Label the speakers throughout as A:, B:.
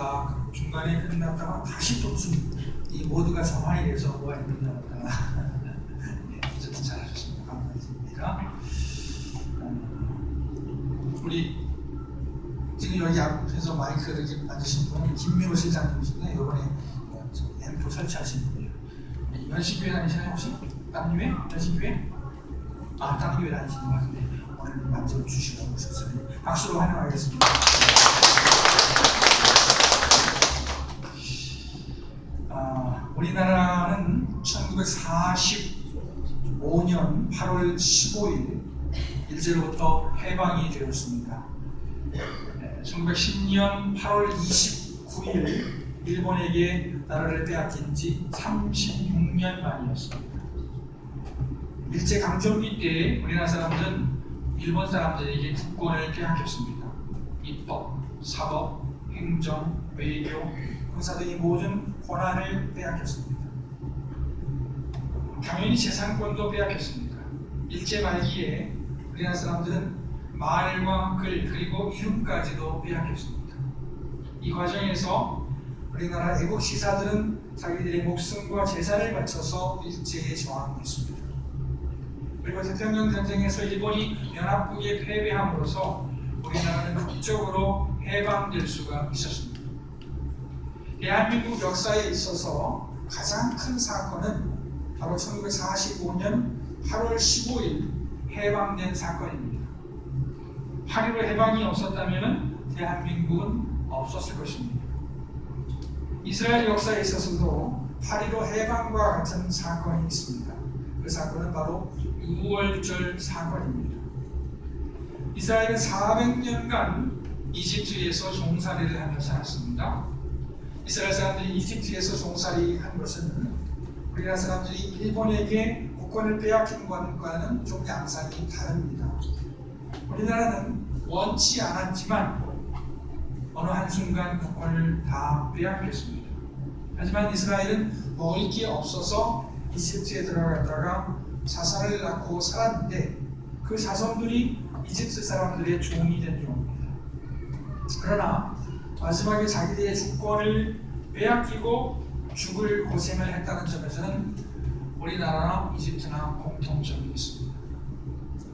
A: 다 중간에 끝났다가 다시 또 이 모두가 전환이 돼서 뭐가 있는가 네, 어쨌든 잘하셨습니다. 감사드립니다. 우리 지금 여기 앞에서 마이크 이렇게 앉으신 분은 김민호 실장님이신데 이번에 앰프 설치하신 분이에요. 연식교회 다니시나요 혹시? 다른 교회? 연식교회? 아, 다른 교회 다니시는 것 같은데 오늘 만져주시라고 하셨어요. 박수로 환영하겠습니다. 우리나라는 1945년 8월 15일 일제로부터 해방이 되었습니다. 1910년 8월 29일 일본에게 나라를 빼앗긴 지 36년 만이었습니다. 일제강점기 때 우리나라 사람들은 일본 사람들에게 국권을 빼앗겼습니다. 입법, 사법, 행정, 외교, 군사 등의 모든 권한을 빼앗겼습니다. 당연히 재산권도 빼앗겼습니다. 일제 말기에 우리나라 사람들은 말과 글 그리고 이름까지도 빼앗겼습니다. 이 과정에서 우리나라 애국 시사들은 자기들의 목숨과 재산을 바쳐서 일제에 저항했습니다. 그리고 태평양 전쟁에서 일본이 연합국에 패배함으로써 우리나라는 극적으로 해방될 수가 있었습니다. 대한민국 역사에 있어서 가장 큰 사건은 바로 1945년 8월 15일 해방된 사건입니다. 8.15 해방이 없었다면 대한민국은 없었을 것입니다. 이스라엘 역사에 있어서도 8.15 해방과 같은 사건이 있습니다. 그 사건은 바로 유월절 사건입니다. 이스라엘은 400년간 이집트에서 종살이를 하며 살았습니다. 이스라엘 사람들이 이집트에서 종살이 한 것은 우리나라 사람들이 일본에게 국권을 빼앗긴 것과는 좀 양상이 다릅니다. 우리나라는 원치 않았지만 어느 한순간 국권을 다 빼앗겼습니다. 하지만 이스라엘은 먹을 게 없어서 이집트에 들어갔다가 자손을 낳고 살았는데 그 자손들이 이집트 사람들의 종이 된 경우입니다. 그러나 마지막에 자기들의 주권을 빼앗기고 죽을 고생을 했다는 점에서는 우리나라나 이집트나 공통점이 있습니다.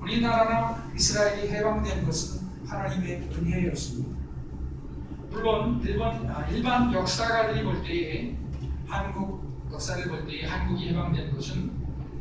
A: 우리나라나 이스라엘이 해방된 것은 하나님의 은혜였습니다. 물론 일반 역사가들이 볼 때에 한국 역사를 볼 때에 한국이 해방된 것은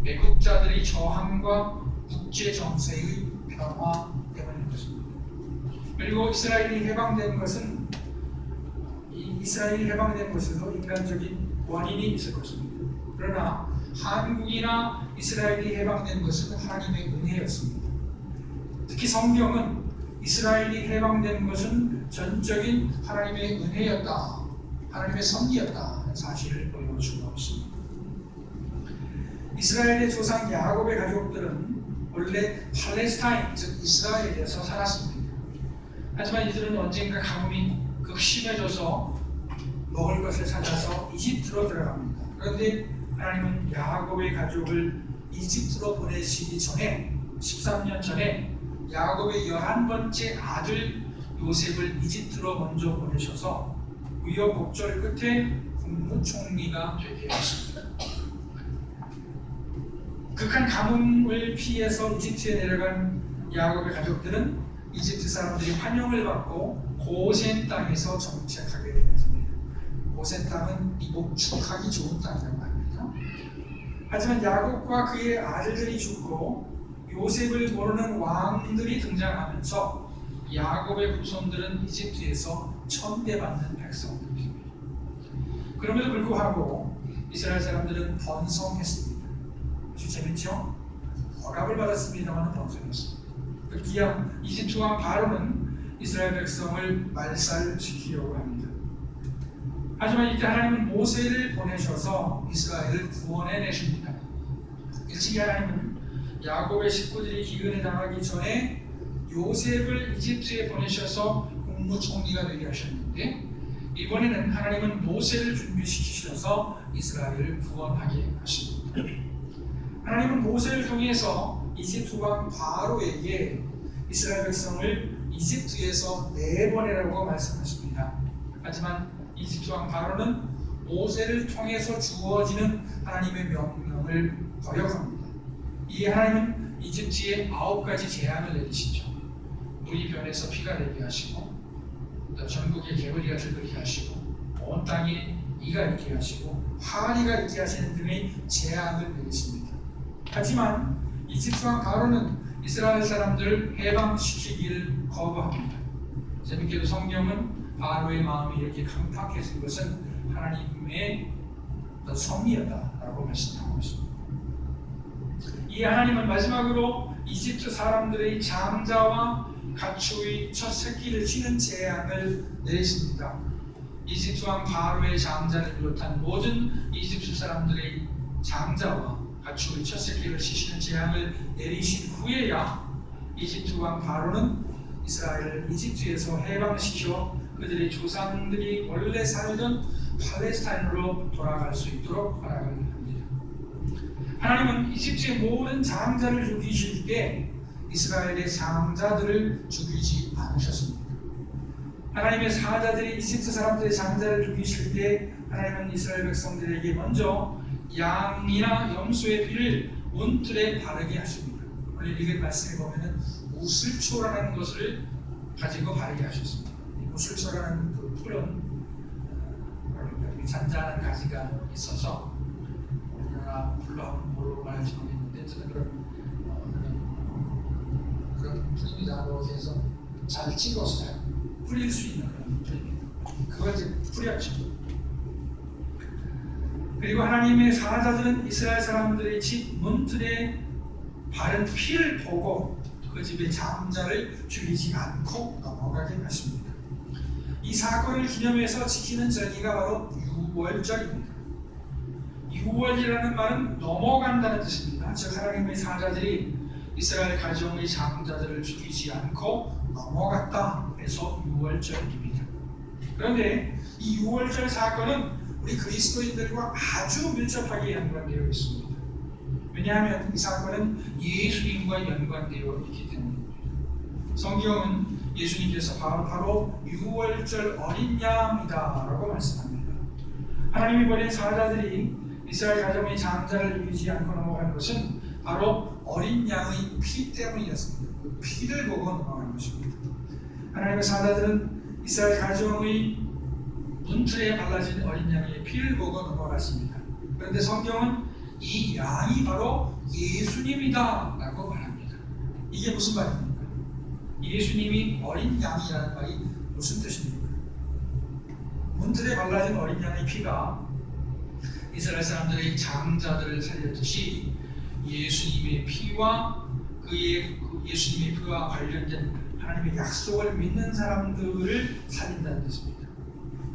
A: 매국자들의 저항과 국제 정세의 변화 때문인 것입니다. 그리고 이스라엘이 해방된 것은 이스라엘이 해방된 것에도 인간적인 원인이 있을 것입니다. 그러나 한국이나 이스라엘이 해방된 것은 하나님의 은혜였습니다. 특히 성경은 이스라엘이 해방된 것은 전적인 하나님의 은혜였다, 하나님의 섭리였다 하는 사실을 보여주고 있습니다. 이스라엘의 조상 야곱의 가족들은 원래 팔레스타인, 즉 이스라엘에서 살았습니다. 하지만 이들은 언젠가 가뭄이 극심해져서 먹을 것을 찾아서 이집트로 들어갑니다. 그런데 하나님은 야곱의 가족을 이집트로 보내시기 전에 13년 전에 야곱의 11번째 아들 요셉을 이집트로 먼저 보내셔서 우여곡절 끝에 국무총리가 되게 하십니다. 극한 가뭄을 피해서 이집트에 내려간 야곱의 가족들은 이집트 사람들이 환영을 받고 고센 땅에서 정착하게 됩니다. 고센 땅은 목축하기 좋은 땅이라고 합니다. 하지만 야곱과 그의 아들들이 죽고 요셉을 모르는 왕들이 등장하면서 야곱의 후손들은 이집트에서 천대받는 백성들입니다. 그럼에도 불구하고 이스라엘 사람들은 번성했습니다. 아주 재밌죠? 허락을 받았습니다만 번성했습니다. 기왕 이집트 왕 바로는 이스라엘 백성을 말살시키려고 합니다. 하지만 이때 하나님은 모세를 보내셔서 이스라엘을 구원해내십니다. 일찍이 하나님은 야곱의 식구들이 기근에 당하기 전에 요셉을 이집트에 보내셔서 국무총리가 되게 하셨는데 이번에는 하나님은 모세를 준비시키셔서 이스라엘을 구원하게 하십니다. 하나님은 모세를 통해서 이집트 왕 바로에게 이스라엘 백성을 이집트에서 내보내라고 말씀하십니다. 하지만 이집트 왕 바로는 모세를 통해서 주어지는 하나님의 명령을 거역합니다. 이 하나님은 이집트에 9가지 재앙을 내리시죠. 물이 변해서 피가 되게 하시고, 또 전국에 개구리가 들끓게 하시고, 온 땅에 이가 있게 하시고, 화리가 있게 하시는 등의 재앙을 내리십니다. 하지만 이집트 왕 바로는 이스라엘 사람들을 해방시키기를 거부합니다. 재밌게도 성경은 바로의 마음이 이렇게 강팍해진 것은 하나님의 섭리였다라고 말씀하고 있습니다. 이 하나님은 마지막으로 이집트 사람들의 장자와 가축의 첫 새끼를 치는 재앙을 내리십니다. 이집트 왕 바로의 장자를 비롯한 모든 이집트 사람들의 장자와 가축의 첫 새끼를 치시는 재앙을 내리신 후에야 이집트 왕 바로는 이스라엘을 이집트에서 해방시켜 그들의 조상들이 원래 살던 팔레스타인으로 돌아갈 수 있도록 허락을 합니다. 하나님은 이집트의 모든 장자를 죽이실 때 이스라엘의 장자들을 죽이지 않으셨습니다. 하나님의 사자들이 이집트 사람들의 장자를 죽이실 때 하나님은 이스라엘 백성들에게 먼저 양이나 염소의 피를 문틀에 바르게 하십니다. 오늘 읽은 말씀에 보면은 우슬초라는 것을 가지고 바르게 하셨습니다. 우슬초라는 그 풀은 잔잔한 가지가 있어서 우리나라 풀로 한번 뭐로 말할지 모르겠는데 저는 그런 풀입니다. 이렇게 해서 잘 찍어서 잘 뿌릴 수 있는 그런 풀입니다. 그걸 이제 뿌렸죠. 그리고 하나님의 사자들은 이스라엘 사람들의 집 문틀에 바른 피를 보고 그 집의 장자를 죽이지 않고 넘어가게 하십니다. 이 사건을 기념해서 지키는 절기가 바로 유월절입니다. 유월이라는 말은 넘어간다는 뜻입니다. 즉 하나님의 사자들이 이스라엘 가정의 장자들을 죽이지 않고 넘어갔다 해서 유월절입니다. 그런데 이 유월절 사건은 우리 그리스도인들과 아주 밀접하게 연관되어 있습니다. 왜냐하면 이 사건은 예수님과 연관되어 있기 때문입니다. 성경은 예수님께서 바로 유월절 어린 양이다라고 말씀합니다. 하나님이 보낸 사자들이 이스라엘 가정의 장자를 죽이지 않고 넘어간 것은 바로 어린 양의 피 때문이었습니다. 그 피를 보고 넘어간 것입니다. 하나님의 사자들은 이스라엘 가정의 문틀에 발라진 어린 양의 피를 보고 넘어갔습니다. 그런데 성경은 이 양이 바로 예수님이다 라고 말합니다. 이게 무슨 말입니까? 예수님이 어린 양이라는 말이 무슨 뜻입니까? 문틀에 발라진 어린 양의 피가 이스라엘 사람들의 장자들을 살렸듯이 예수님의 피와 예수님의 피와 관련된 하나님의 약속을 믿는 사람들을 살린다는 뜻입니다.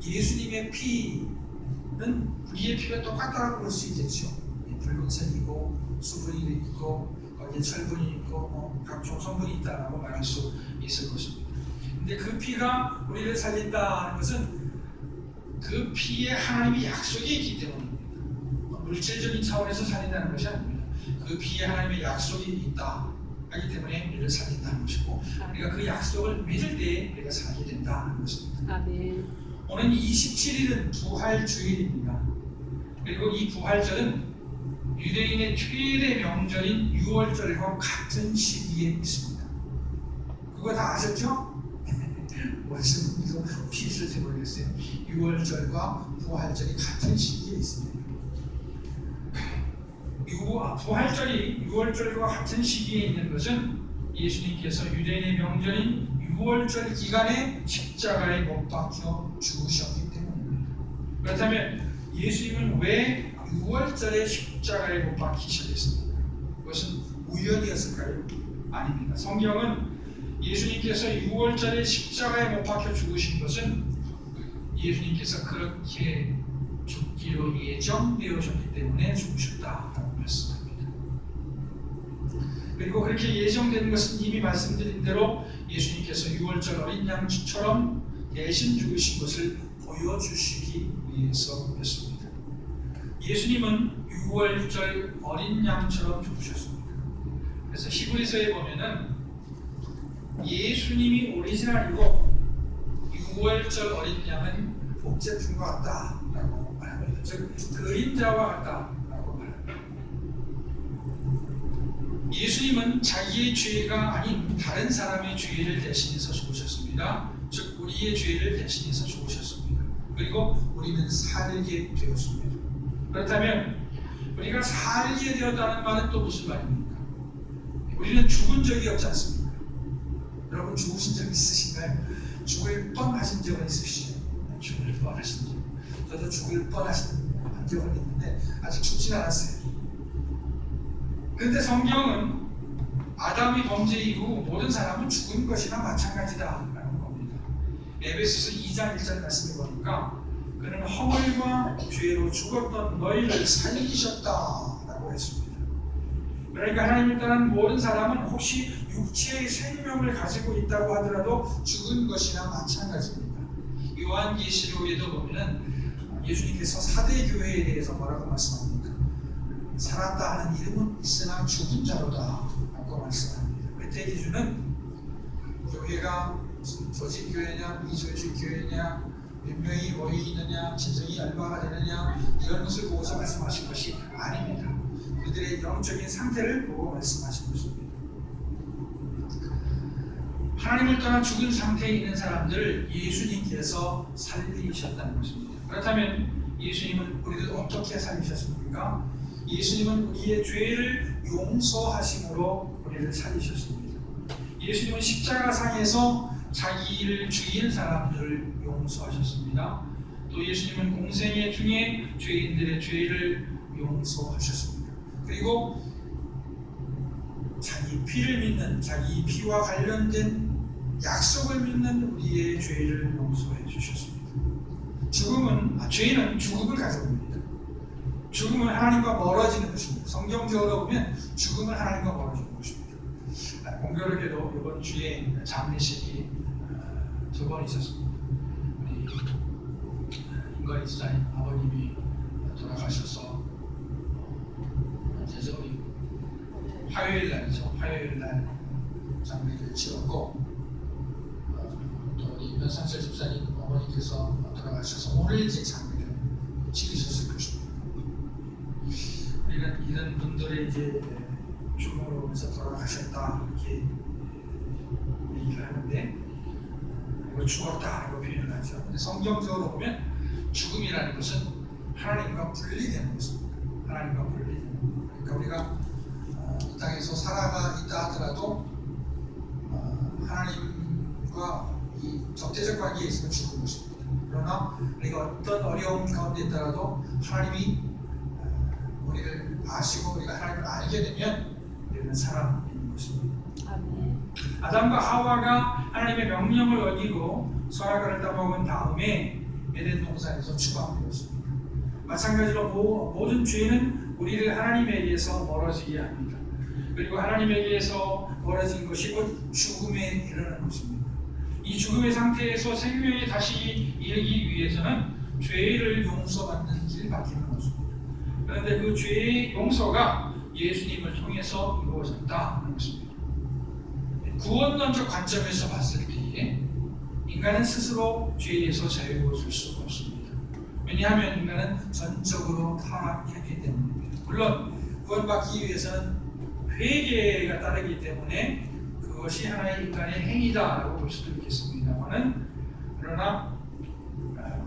A: 예수님의 피는 우리의 피가 똑같다고 볼 수 있겠죠. 붉은색이고 수분이 있고 거기에 철분이 있고 각종 성분이 있다라고 말할 수 있을 것입니다. 근데 그 피가 우리를 살린다 하는 것은 그 피에 하나님의 약속이 있기 때문입니다. 물질적인 차원에서 살린다는 것이 아닙니다. 그 피에 하나님의 약속이 있다 하기 때문에 우리를 살린다는 것이고 우리가 그 약속을 믿을 때 우리가 살게 된다는 것입니다.
B: 아멘.
A: 오늘 27일은 부활주일입니다. 그리고 이 부활절은 유대인의 최대 명절인 유월절과 같은 시기에 있습니다. 그거 다 아셨죠? 무슨 이거 피실지 모르겠어요. 유월절과 부활절이 같은 시기에 있습니다. 부활절이 유월절과 같은 시기에 있는 것은 예수님께서 유대인의 명절인 유월절 기간에 십자가에 못 박혀 죽으셨기 때문입니다. 그렇다면 예수님은 왜 6월절에 십자가에 못 박히셨습니까? 그것은 우연이었을까요? 아닙니다. 성경은 예수님께서 6월절에 십자가에 못 박혀 죽으신 것은 예수님께서 그렇게 죽기로 예정되어졌기 때문에 죽으셨다라고 말씀합니다. 그리고 그렇게 예정된 것은 이미 말씀드린 대로 예수님께서 6월절 어린 양처럼 대신 죽으신 것을 보여주시기 위해서였습니다. 예수님은 6월절 어린 양처럼 죽으셨습니다. 그래서 히브리서에 보면은 예수님이 오리지널이고 9월절 어린 양은 복제품과 같다라고 말합니다. 즉 그림자와 같다라고 말합니다. 예수님은 자기의 죄가 아닌 다른 사람의 죄를 대신해서 죽으셨습니다. 즉 우리의 죄를 대신해서 죽으셨습니다. 그리고 우리는 살게 되었습니다. 그렇다면 우리가 살게 되었다는 말은 또 무슨 말입니까? 우리는 죽은 적이 없지 않습니까? 여러분 죽으신 적 있으신가요? 죽을 뻔하신 적은 있으시죠? 죽을 뻔하신 적. 저도 죽을 뻔하신 적은 있는데 아직 죽진 않았어요. 그런데 성경은 아담의 범죄 이후 모든 사람은 죽은 것이나 마찬가지다라는 겁니다. 에베소서 2장 1절 말씀을 보니까 그는 허물과 죄로 죽었던 너희를 살리셨다라고 했습니다. 그러니까 하나님을 떠난 모든 사람은 혹시 육체의 생명을 가지고 있다고 하더라도 죽은 것이나 마찬가지입니다. 요한계시록에도 보면은 예수님께서 사대 교회에 대해서 뭐라고 말씀합니까? 살았다 하는 이름은 있으나 죽은 자로다 라고 말씀합니다. 그때 기준은 교회가 조직교회냐 미조직교회냐 몇 명이 모여 있느냐 재정이 얼마가 되느냐 이런 것을 보고서 말씀하신 것이 아닙니다. 그들의 영적인 상태를 보고 말씀하신 것입니다. 하나님을 떠나 죽은 상태에 있는 사람들을 예수님께서 살리셨다는 것입니다. 그렇다면 예수님은 우리를 어떻게 살리셨습니까? 예수님은 우리의 죄를 용서하심으로 우리를 살리셨습니다. 예수님은 십자가상에서 자기를 죽인 사람들을 용서하셨습니다. 또 예수님은 공생애 중에 죄인들의 죄를 용서하셨습니다. 그리고 자기 피를 믿는, 자기 피와 관련된 약속을 믿는 우리의 죄를 용서해 주셨습니다. 죄는 죽음을 가져옵니다. 죽음은 하나님과 멀어지는 것입니다. 성경적으로 보면 죽음은 하나님과 멀어지는 것입니다. 공교롭게도 이번 주에 장례식이 2번 있었습니다. 우리 인권위 수사님 아버님이 돌아가셔서 그래서 우리 화요일 날 장례를 치렀고 또 우리 변상철 집사님 어머니께서 돌아가셔서 오늘 이제 장례를 치르셨을 것입니다. 우리는 이런 분들의 이제 죽음으로 오면서 돌아가셨다 이렇게 얘기를 하는데 죽었다라고 표현을 하죠. 근데 성경적으로 보면 죽음이라는 것은 하나님과 분리되는 것입니다. 하나님과 분리되는 것. 그러니까 우리가 이 땅에서 살아가 있다 하더라도 하나님과 이 적대적 관계에 있으면 죽은 것입니다. 그러나 우리가 어떤 어려움 가운데 있더라도 하나님이 우리를 아시고 우리가 하나님을 알게 되면 우리는 살아있는 것입니다. 아담과 하와가 하나님의 명령을 어기고 선악과를 따먹은 다음에 에덴 동산에서 추방되었습니다. 마찬가지로 모든 죄는 우리를 하나님에게서 멀어지게 합니다. 그리고 하나님에게서 멀어진 것이 곧 죽음에 이르는 것입니다. 이 죽음의 상태에서 생명에 다시 이르기 위해서는 죄를 용서받는 길밖에 없는 것입니다. 그런데 그 죄의 용서가 예수님을 통해서 이루어졌다는 것입니다. 구원론적 관점에서 봤을 때에 인간은 스스로 죄에서 자유로워질 수가 없습니다. 왜냐하면 인간은 전적으로 타락했기 때문입니다. 물론 구원받기 위해서는 회개가 따르기 때문에 그것이 하나의 인간의 행위다라고 볼 수도 있겠습니다만은 그러나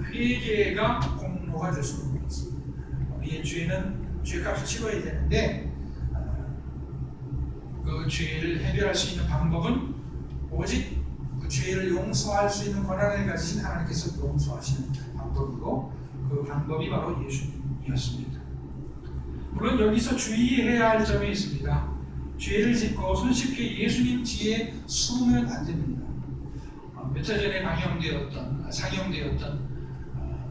A: 회개가 공로가 될 수는 없습니다. 우리의 죄는 죄값을 치러야 되는데 그 죄를 해결할 수 있는 방법은 오직 그 죄를 용서할 수 있는 권한을 가지신 하나님께서 용서하시는 방법이고 그 방법이 바로 예수님이었습니다. 물론 여기서 주의해야 할 점이 있습니다. 죄를 짓고 손쉽게 예수님 뒤에 숨으면 안 됩니다. 며칠 전에 상영되었던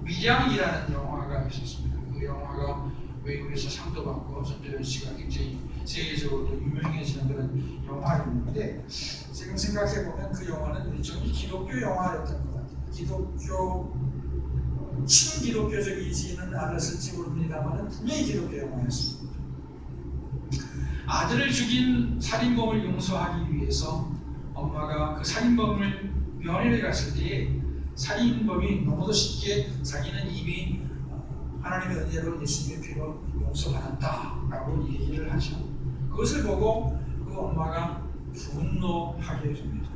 A: 위장이라는 영화가 있었습니다. 그 영화가 외국에서 상도 받고 전도연 씨가 굉장히 세계적으로 유명해지는 그런 영화였는데 지금 생각해보면 그 영화는 일종의 기독교 영화였던 것 같아요. 친기독교적이지는 않았을지 모릅니다만 분명히 기독교 영화였습니다. 아들을 죽인 살인범을 용서하기 위해서 엄마가 그 살인범을 면회를 갔을 때에 살인범이 너무도 쉽게 자기는 이미 하나님의 은혜로 예수님의 피로 용서받았다라고 얘기를 하죠. 그것을 보고 그 엄마가 분노하게 됩니다.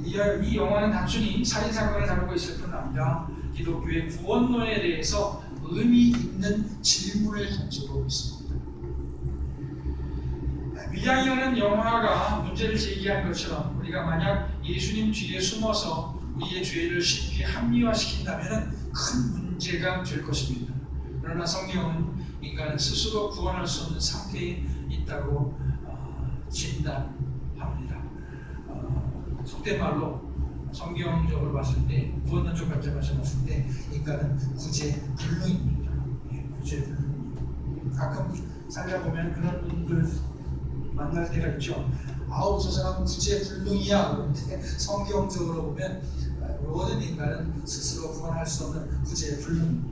A: 이 영화는 단순히 살인사건을 다루고 있을 뿐 아니라 기독교의 구원론에 대해서 의미 있는 질문을 던지고 있습니다. 위장이라는 영화가 문제를 제기한 것처럼 우리가 만약 예수님 뒤에 숨어서 우리의 죄를 쉽게 합리화시킨다면 큰 문제가 될 것입니다. 그러나 성경은 인간은 스스로 구원할 수 없는 상태에 있다고 진단합니다. 속된 말로 성경적으로 봤을 때, 구원론적 관점에서 봤을 때 인간은 구제불능입니다. 구제불능입니다. 가끔 살다 보면 그런 분들 만날 때가 있죠. 아우 저 사람은 구제불능이야. 그런데 성경적으로 보면 모든 인간은 스스로 구원할 수 없는 구제불능입니다.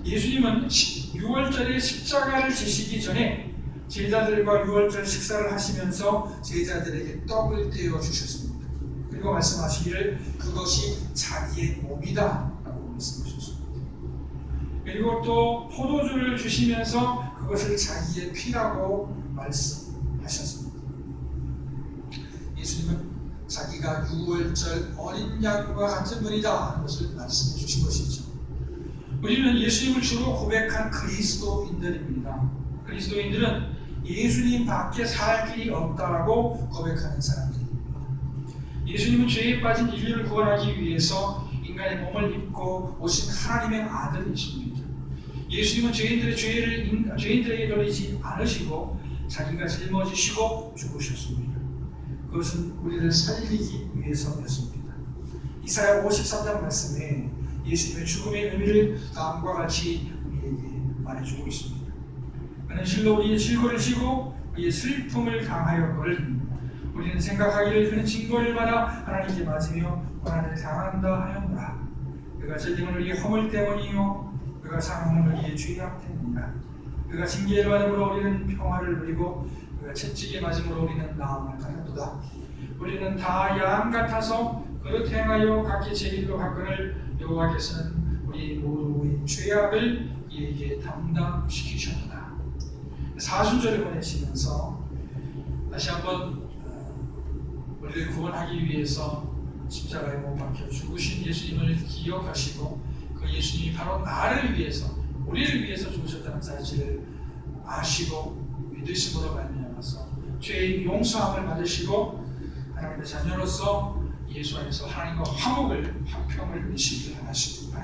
A: 예수님은 6월절에 십자가를 지시기 전에 제자들과 6월절 식사를 하시면서 제자들에게 떡을 떼어 주셨습니다. 그리고 말씀하시기를 그것이 자기의 몸이다 라고 말씀하셨습니다. 그리고 또 포도주를 주시면서 그것을 자기의 피라고 말씀하셨습니다. 예수님은 자기가 6월절 어린 양과 같은 분이다 하는 것을 말씀해 주신 것이죠. 우리는 예수님을 주로 고백한 그리스도인들입니다. 그리스도인들은 예수님 밖에 살 길이 없다라고 고백하는 사람들입니다. 예수님은 죄에 빠진 인류를 구원하기 위해서 인간의 몸을 입고 오신 하나님의 아들이십니다. 예수님은 죄인들에게 돌리지 않으시고 자기가 짊어지시고 죽으셨습니다. 그것은 우리를 살리기 위해서였습니다. 이사야 53장 말씀에 예수님의 죽음의 의미를 다음과 같이 우리에게 말해주고 있습니다. 그는 실로 우리의 질고를 지고 우리의 슬픔을 당하였거늘 우리는 생각하기를 그는 징벌을 받아 하나님께 맞으며 고난을 당한다 하였노라. 그가 찔림은 우리의 허물 때문이요 그가 상함은 우리의 죄악 때문이라. 그가 징계를 받음으로 우리는 평화를 누리고 그가 채찍에 맞음으로 우리는 나음을 받았도다. 우리는 다 양 같아서 그릇 행하여 각기 제 길로 갔거늘 여호와께서는 우리 모두의 죄악을 이에게 담당시키셨도다. 사순절을 보내시면서 다시 한번 우리를 구원하기 위해서 십자가에 못 박혀 죽으신 예수님을 기억하시고 그 예수님이 바로 나를 위해서 우리를 위해서 죽으셨다는 사실을 아시고 믿으심으로 말미암아서 죄의 용서함을 받으시고 하나님의 자녀로서 예수 안에서 하나님과 화목을 화평을 누리시길 바라십니다.